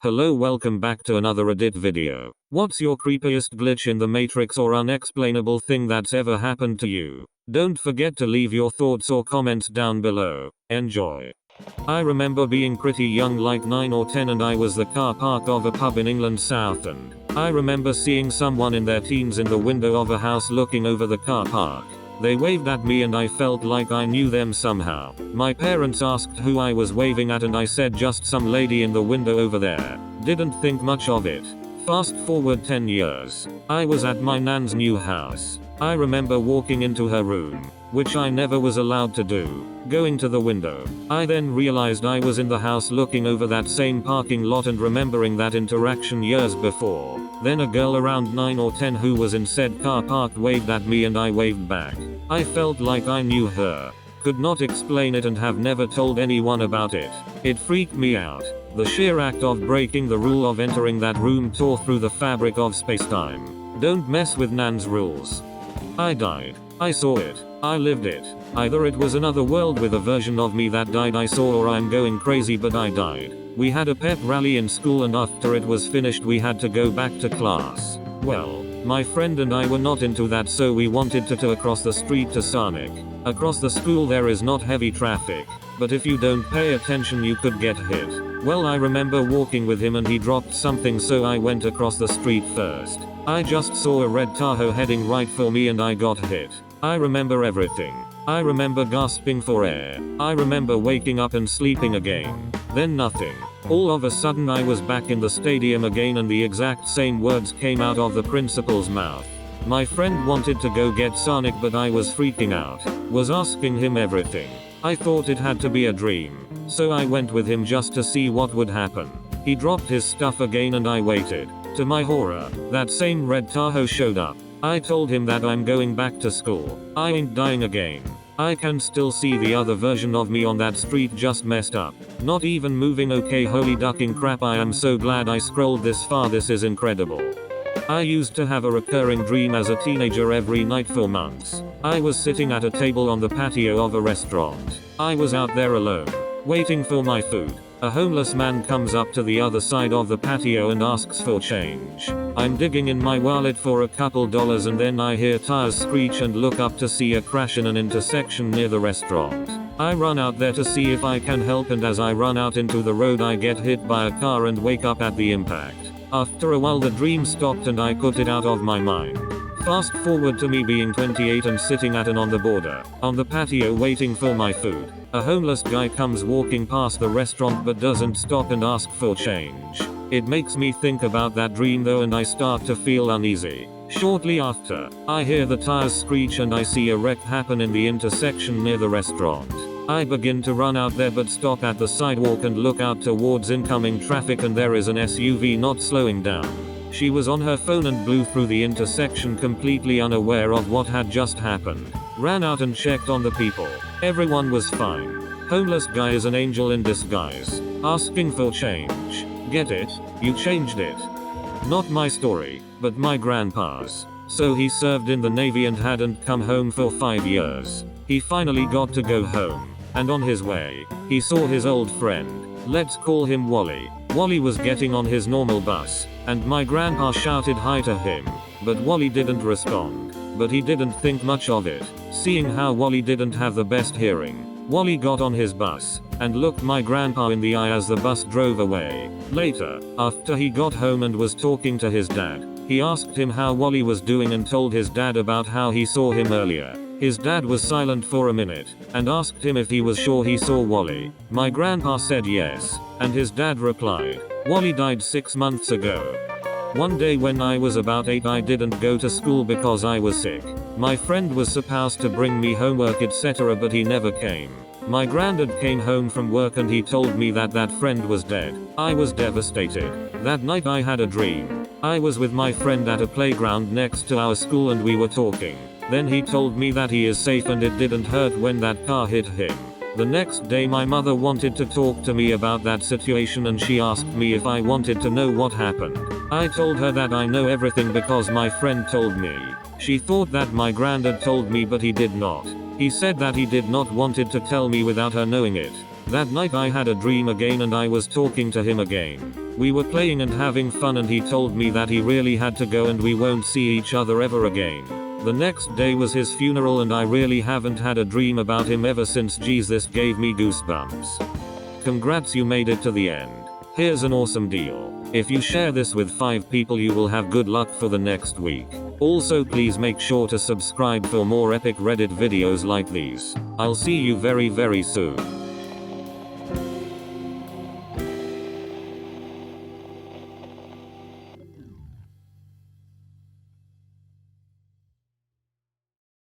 Hello, welcome back to another Reddit video. What's your creepiest glitch in the Matrix or unexplainable thing that's ever happened to you? Don't forget to leave your thoughts or comments down below. Enjoy. I remember being pretty young, like 9 or 10, and I was the car park of a pub in England Southend. I remember seeing someone in their teens in the window of a house looking over the car park. They waved at me and I felt like I knew them somehow. My parents asked who I was waving at and I said just some lady in the window over there. Didn't think much of it. Fast forward 10 years. I was at my nan's new house. I remember walking into her room, which I never was allowed to do, going to the window. I then realized I was in the house looking over that same parking lot and remembering that interaction years before. Then a girl around 9 or 10 who was in said car park waved at me and I waved back. I felt like I knew her. Could not explain it and have never told anyone about it. It freaked me out. The sheer act of breaking the rule of entering that room tore through the fabric of space-time. Don't mess with Nan's rules. I died. I saw it. I lived it. Either it was another world with a version of me that died I saw, or I'm going crazy, but I died. We had a pep rally in school and after it was finished we had to go back to class. Well, my friend and I were not into that, so we wanted to across the street to Sarnik. Across the school there is not heavy traffic, but if you don't pay attention you could get hit. Well, I remember walking with him and he dropped something, so I went across the street first. I just saw a red Tahoe heading right for me and I got hit. I remember everything. I remember gasping for air. I remember waking up and sleeping again. Then nothing. All of a sudden I was back in the stadium again and the exact same words came out of the principal's mouth. My friend wanted to go get Sonic but I was freaking out. Was asking him everything. I thought it had to be a dream. So I went with him just to see what would happen. He dropped his stuff again and I waited. To my horror, that same red Tahoe showed up. I told him that I'm going back to school. I ain't dying again. I can still see the other version of me on that street, just messed up. Not even moving. Okay, holy ducking crap, I am so glad I scrolled this far, this is incredible. I used to have a recurring dream as a teenager every night for months. I was sitting at a table on the patio of a restaurant. I was out there alone, waiting for my food. A homeless man comes up to the other side of the patio and asks for change. I'm digging in my wallet for a couple dollars and then I hear tires screech and look up to see a crash in an intersection near the restaurant. I run out there to see if I can help, and as I run out into the road I get hit by a car and wake up at the impact. After a while the dream stopped and I put it out of my mind. Fast forward to me being 28 and sitting at an on the border, on the patio waiting for my food. A homeless guy comes walking past the restaurant but doesn't stop and ask for change. It makes me think about that dream though and I start to feel uneasy. Shortly after, I hear the tires screech and I see a wreck happen in the intersection near the restaurant. I begin to run out there but stop at the sidewalk and look out towards incoming traffic and there is an SUV not slowing down. She was on her phone and blew through the intersection completely unaware of what had just happened. Ran out and checked on the people. Everyone was fine. Homeless guy is an angel in disguise. Asking for change. Get it? You changed it. Not my story, but my grandpa's. So he served in the Navy and hadn't come home for 5 years. He finally got to go home. And on his way, he saw his old friend. Let's call him Wally. Wally was getting on his normal bus, and my grandpa shouted hi to him. But Wally didn't respond. But he didn't think much of it, seeing how Wally didn't have the best hearing. Wally got on his bus, and looked my grandpa in the eye as the bus drove away. Later, after he got home and was talking to his dad, he asked him how Wally was doing and told his dad about how he saw him earlier. His dad was silent for a minute, and asked him if he was sure he saw Wally. My grandpa said yes, and his dad replied, Wally died 6 months ago. One day when I was about 8 I didn't go to school because I was sick. My friend was supposed to bring me homework etc, but he never came. My granddad came home from work and he told me that that friend was dead. I was devastated. That night I had a dream. I was with my friend at a playground next to our school and we were talking. Then he told me that he is safe and it didn't hurt when that car hit him. The next day my mother wanted to talk to me about that situation and she asked me if I wanted to know what happened. I told her that I know everything because my friend told me. She thought that my granddad told me but he did not. He said that he did not wanted to tell me without her knowing it. That night I had a dream again and I was talking to him again. We were playing and having fun and he told me that he really had to go and we won't see each other ever again. The next day was his funeral and I really haven't had a dream about him ever since. Geez, this gave me goosebumps. Congrats, you made it to the end. Here's an awesome deal. If you share this with 5 people you will have good luck for the next week. Also please make sure to subscribe for more epic Reddit videos like these. I'll see you very soon.